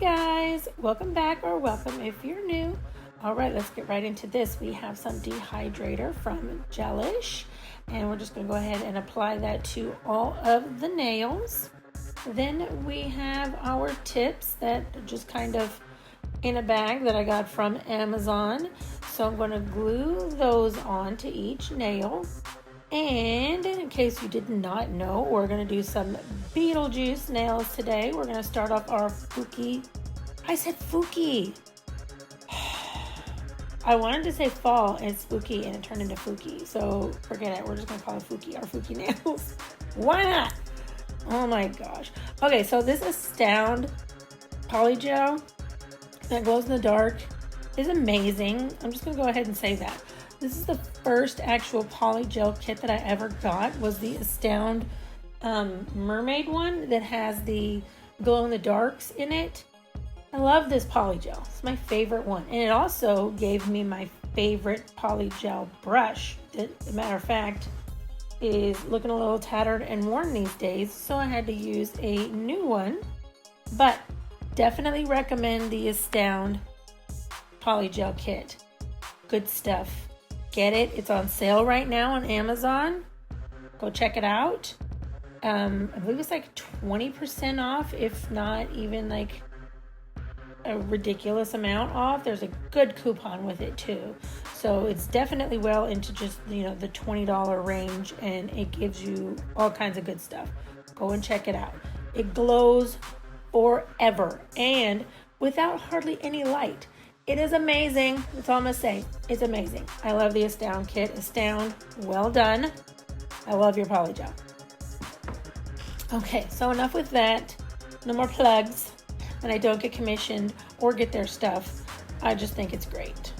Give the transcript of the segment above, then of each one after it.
Guys, welcome back or welcome if you're new. All right, let's get right into this. We have some dehydrator from Gelish, and we're just going to go ahead and apply that to all of the nails. Then we have our tips that are just kind of in a bag that I got from Amazon. So I'm going to glue those on to each nail. And in case you did not know, we're going to do some Beetlejuice nails today. We're going to start off our Fuki. I said Fuki. I wanted to say fall and spooky and it turned into Fuki. So forget it. We're just going to call it Fuki, our Fuki nails. Why not? Oh my gosh. Okay, so this Astound Polygel that glows in the dark is amazing. I'm just going to go ahead and say that. This is the first actual polygel kit that I ever got, was the Astound mermaid one that has the glow in the darks in it. I love this polygel. It's my favorite one. And it also gave me my favorite polygel brush that, as a matter of fact, is looking a little tattered and worn these days. So I had to use a new one. But definitely recommend the Astound polygel kit. Good stuff. Get it. It's on sale right now on Amazon. Go check it out. I believe it's like 20% off, if not even like a ridiculous amount off. There's a good coupon with it too. So it's definitely well into just, the $20 range, and it gives you all kinds of good stuff. Go and check it out. It glows forever and without hardly any light. It is amazing. That's all I'm going to say. It's amazing. I love the Astound kit. Astound, well done. I love your polygel. Okay, so enough with that. No more plugs. And I don't get commissioned or get their stuff. I just think it's great.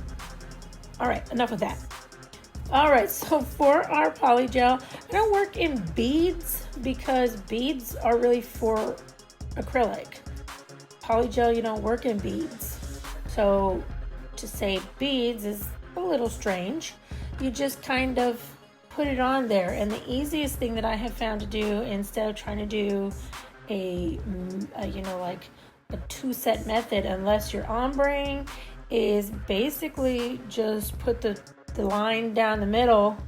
All right, enough with that. All right, so for our polygel, I don't work in beads because beads are really for acrylic. Polygel, you don't work in beads. So to say beads is a little strange. You just kind of put it on there. And the easiest thing that I have found to do, instead of trying to do a two-set method, unless you're ombreing, is basically just put the line down the middle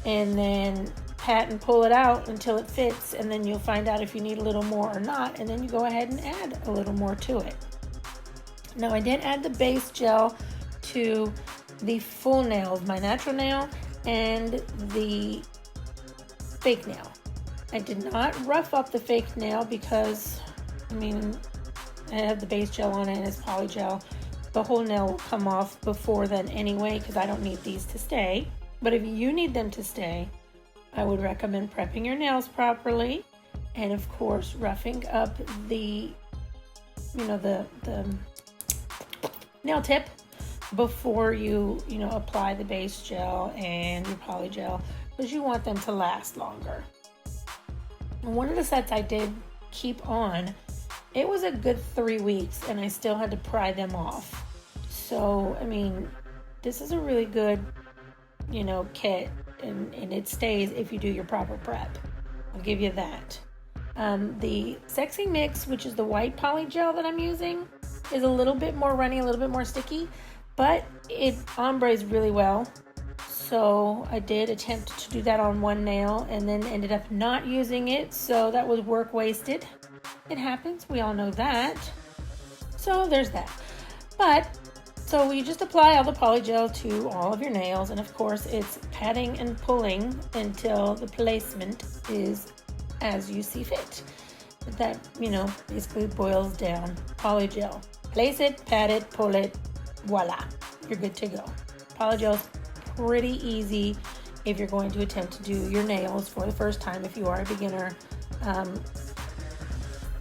and then pat and pull it out until it fits. And then you'll find out if you need a little more or not. And then you go ahead and add a little more to it. Now I did add the base gel to the full nails, my natural nail and the fake nail. I did not rough up the fake nail because, I have the base gel on it and it's polygel. The whole nail will come off before then anyway because I don't need these to stay. But if you need them to stay, I would recommend prepping your nails properly and of course roughing up the nail tip before you apply the base gel and your polygel, because you want them to last longer. And one of the sets I did keep on, it was a good 3 weeks and I still had to pry them off. So this is a really good kit, and it stays if you do your proper prep. I'll give you that. The Sexy Mix, which is the white polygel that I'm using, is a little bit more runny, a little bit more sticky, but it ombres really well. So I did attempt to do that on one nail and then ended up not using it. So that was work wasted. It happens. We all know that. So there's that. So you just apply all the polygel to all of your nails. And of course it's patting and pulling until the placement is as you see fit. That, basically boils down polygel. Place it, pat it, pull it, voila, you're good to go. Polygel's pretty easy if you're going to attempt to do your nails for the first time, if you are a beginner.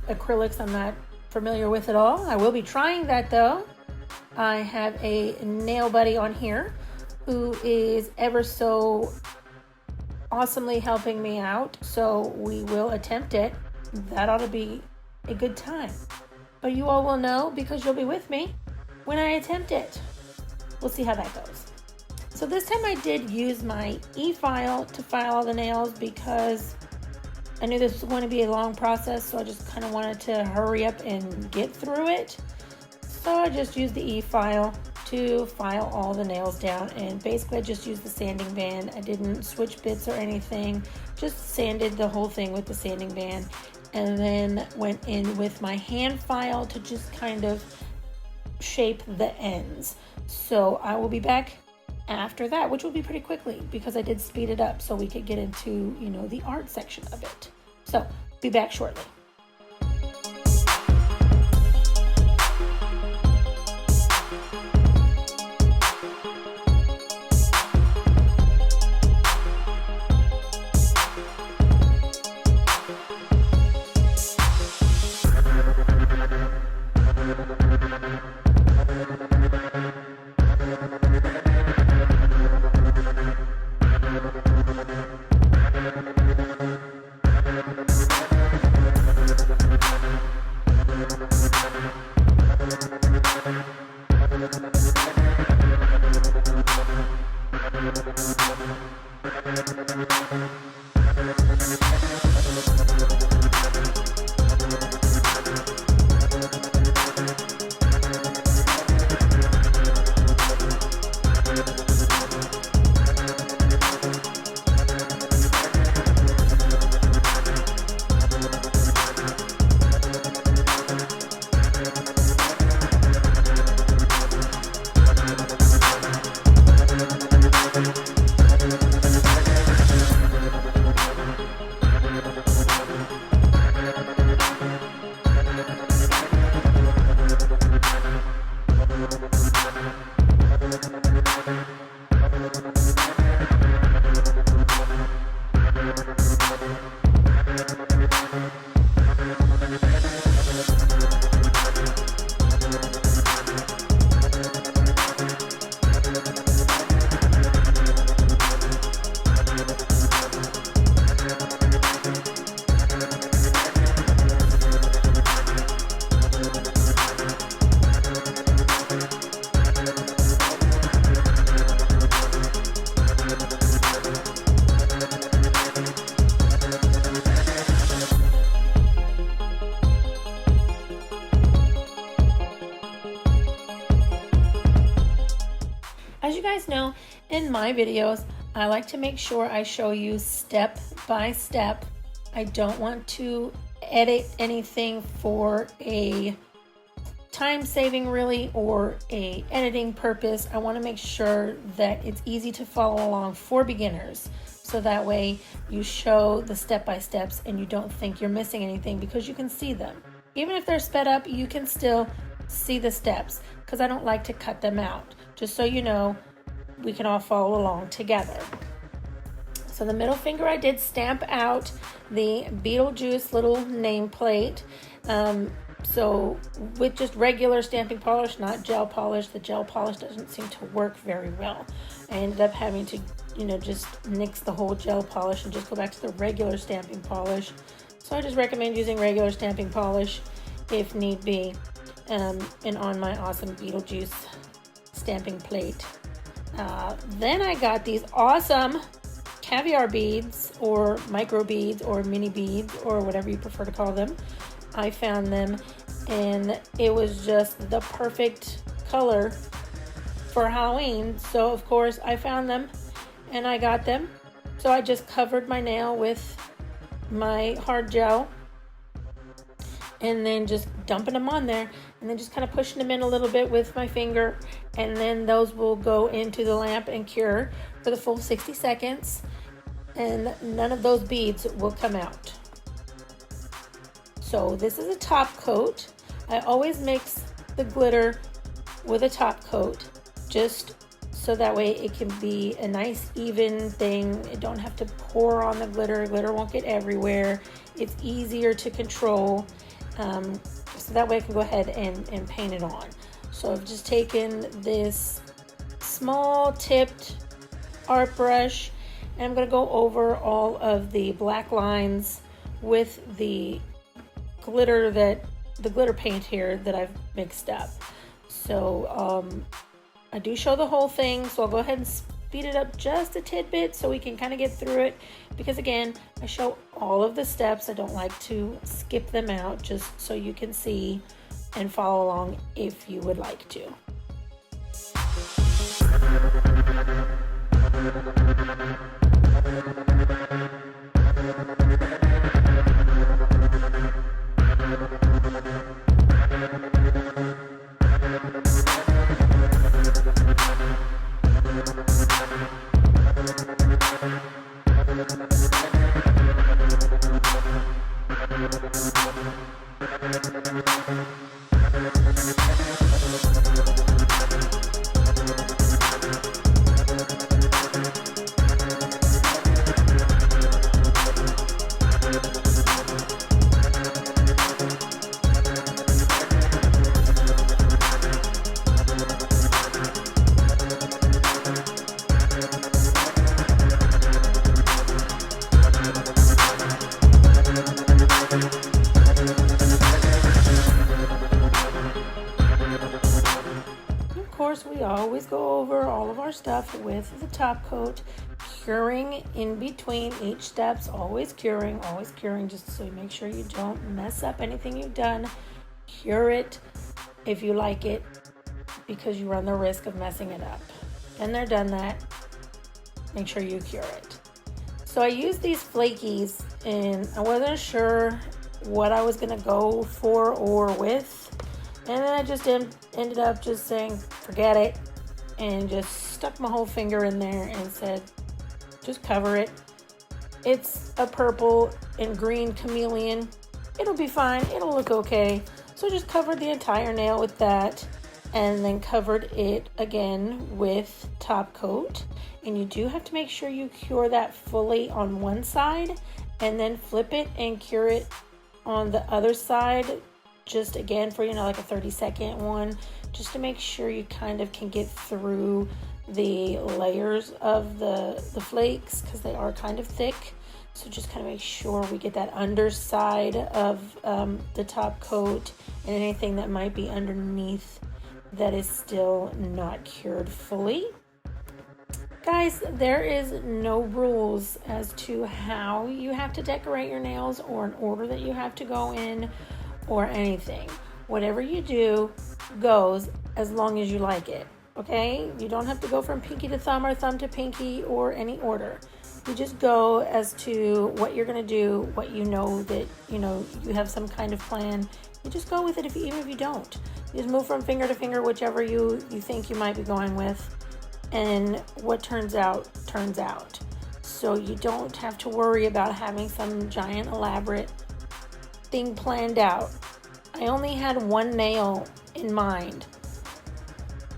Acrylics I'm not familiar with at all. I will be trying that though. I have a nail buddy on here who is ever so awesomely helping me out, so we will attempt it. That ought to be a good time. But you all will know because you'll be with me when I attempt it. We'll see how that goes. So this time I did use my e-file to file all the nails because I knew this was going to be a long process, so I just kind of wanted to hurry up and get through it. So I just used the e-file to file all the nails down, and basically I just used the sanding band. I didn't switch bits or anything, just sanded the whole thing with the sanding band, and then went in with my hand file to just kind of shape the ends. So I will be back after that, which will be pretty quickly because I did speed it up so we could get into, you know, the art section of it. So be back shortly. As you guys know, in my videos, I like to make sure I show you step by step. I don't want to edit anything for a time saving really or a editing purpose. I want to make sure that it's easy to follow along for beginners. So that way you show the step by steps and you don't think you're missing anything because you can see them. Even if they're sped up, you can still see the steps because I don't like to cut them out. Just so you know, we can all follow along together. So the middle finger, I did stamp out the Beetlejuice little nameplate. So with just regular stamping polish, not gel polish. The gel polish doesn't seem to work very well. I ended up having to, just nix the whole gel polish and just go back to the regular stamping polish. So I just recommend using regular stamping polish if need be, and on my awesome Beetlejuice stamping plate. Then I got these awesome caviar beads or micro beads or mini beads or whatever you prefer to call them. I found them and it was just the perfect color for Halloween. So of course I found them and I got them. So I just covered my nail with my hard gel and then just dumping them on there and then just kind of pushing them in a little bit with my finger, and then those will go into the lamp and cure for the full 60 seconds and none of those beads will come out. So this is a top coat. I always mix the glitter with a top coat just so that way it can be a nice even thing. You don't have to pour on the glitter. Glitter won't get everywhere. It's easier to control. So that way I can go ahead and paint it on. So I've just taken this small tipped art brush and I'm going to go over all of the black lines with the glitter paint here that I've mixed up. So I do show the whole thing, so I'll go ahead and speed it up just a tidbit so we can kind of get through it, because again, I show all of the steps. I don't like to skip them out, just so you can see and follow along if you would like to. We always go over all of our stuff with the top coat, curing in between each steps, always curing, just so you make sure you don't mess up anything you've done. Cure it if you like it, because you run the risk of messing it up. And they're done that, make sure you cure it. So I used these flakies, and I wasn't sure what I was going to go for or with. And then I just ended up just saying, forget it, and just stuck my whole finger in there and said, just cover it. It's a purple and green chameleon. It'll be fine. It'll look okay. So just covered the entire nail with that, and then covered it again with top coat. And you do have to make sure you cure that fully on one side, and then flip it and cure it on the other side, just again for, like a 30-second one, just to make sure you kind of can get through the layers of the flakes, because they are kind of thick. So just kind of make sure we get that underside of the top coat and anything that might be underneath that is still not cured fully. Guys, there is no rules as to how you have to decorate your nails, or an order that you have to go in, or anything. Whatever you do goes, as long as you like it, okay? You don't have to go from pinky to thumb or thumb to pinky or any order. You just go as to what you're gonna do, what you know that, you have some kind of plan. You just go with it, even if you don't. You just move from finger to finger, whichever you think you might be going with, and what turns out, turns out. So you don't have to worry about having some giant elaborate thing planned out. I only had one nail in mind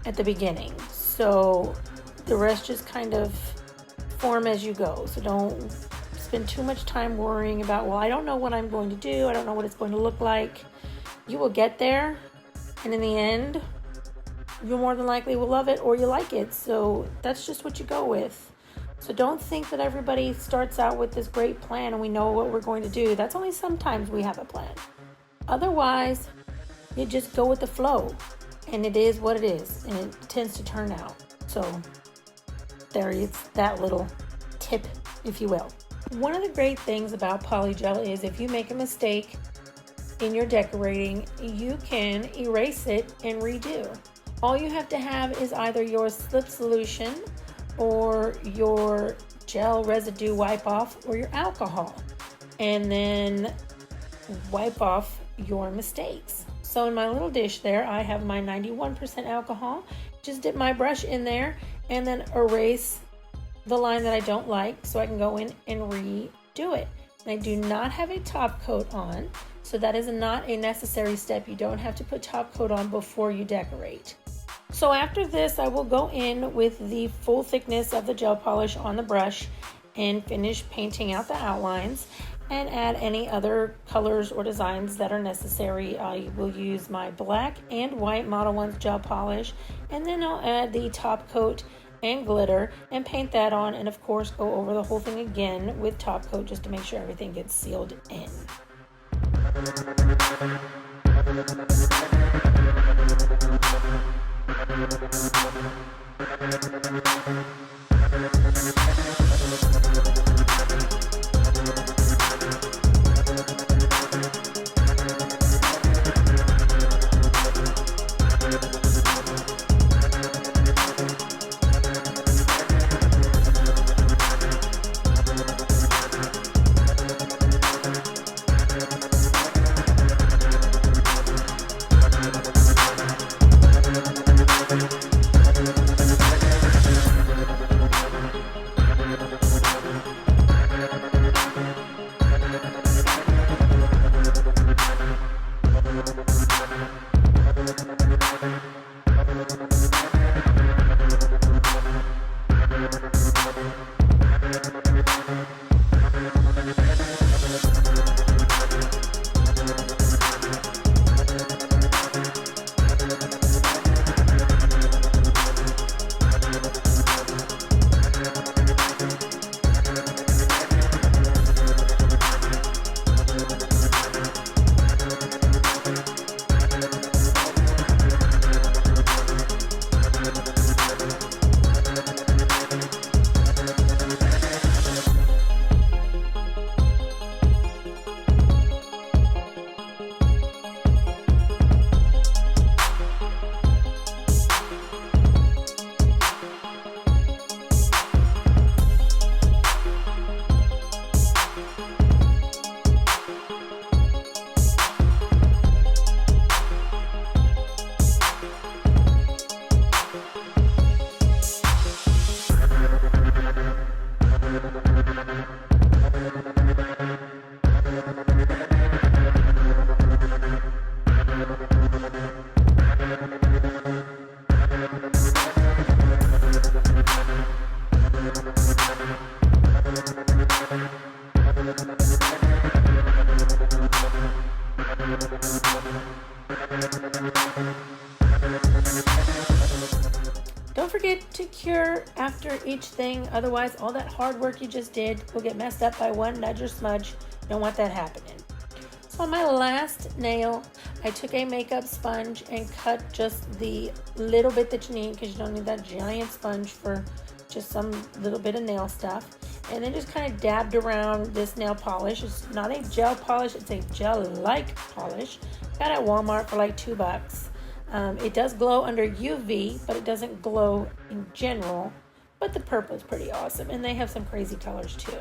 at the beginning, so the rest just kind of form as you go. So don't spend too much time worrying about, well, I don't know what I'm going to do, I don't know what it's going to look like. You will get there, and in the end, you more than likely will love it, or you like it. So that's just what you go with. So don't think that everybody starts out with this great plan and we know what we're going to do. That's only sometimes we have a plan. Otherwise, you just go with the flow, and it is what it is, and it tends to turn out. So there is that little tip, if you will. One of the great things about Polygel is if you make a mistake in your decorating, you can erase it and redo. All you have to have is either your slip solution or your gel residue wipe off, or your alcohol, and then wipe off your mistakes. So in my little dish there, I have my 91% alcohol. Just dip my brush in there and then erase the line that I don't like, so I can go in and redo it. And I do not have a top coat on, so that is not a necessary step. You don't have to put top coat on before you decorate. So after this, I will go in with the full thickness of the gel polish on the brush and finish painting out the outlines, and add any other colors or designs that are necessary. I will use my black and white Model 1 gel polish, and then I'll add the top coat and glitter and paint that on, and of course go over the whole thing again with top coat just to make sure everything gets sealed in. Don't forget to cure after each thing, otherwise all that hard work you just did will get messed up by one nudge or smudge. Don't want that happening. So on my last nail, I took a makeup sponge and cut just the little bit that you need, because you don't need that giant sponge for just some little bit of nail stuff. And then just kind of dabbed around this nail polish. It's not a gel polish, it's a gel-like polish. Got it at Walmart for like $2. It does glow under UV, but it doesn't glow in general. But the purple is pretty awesome, and they have some crazy colors too.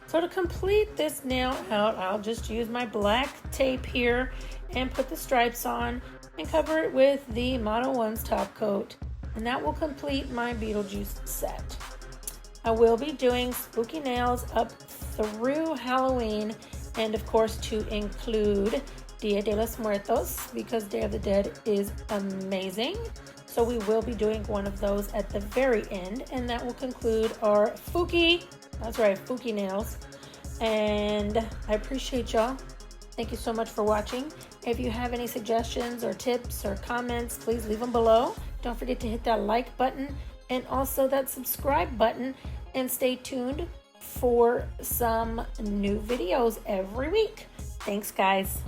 So to complete this nail out, I'll just use my black tape here and put the stripes on and cover it with the Mono 1's top coat. And that will complete my Beetlejuice set. I will be doing spooky nails up through Halloween, and of course to include Dia de los Muertos, because Day of the Dead is amazing. So we will be doing one of those at the very end, and that will conclude our Fooky, that's right, Fooky nails. And I appreciate y'all. Thank you so much for watching. If you have any suggestions or tips or comments, please leave them below. Don't forget to hit that like button and also that subscribe button, and stay tuned for some new videos every week. Thanks, guys.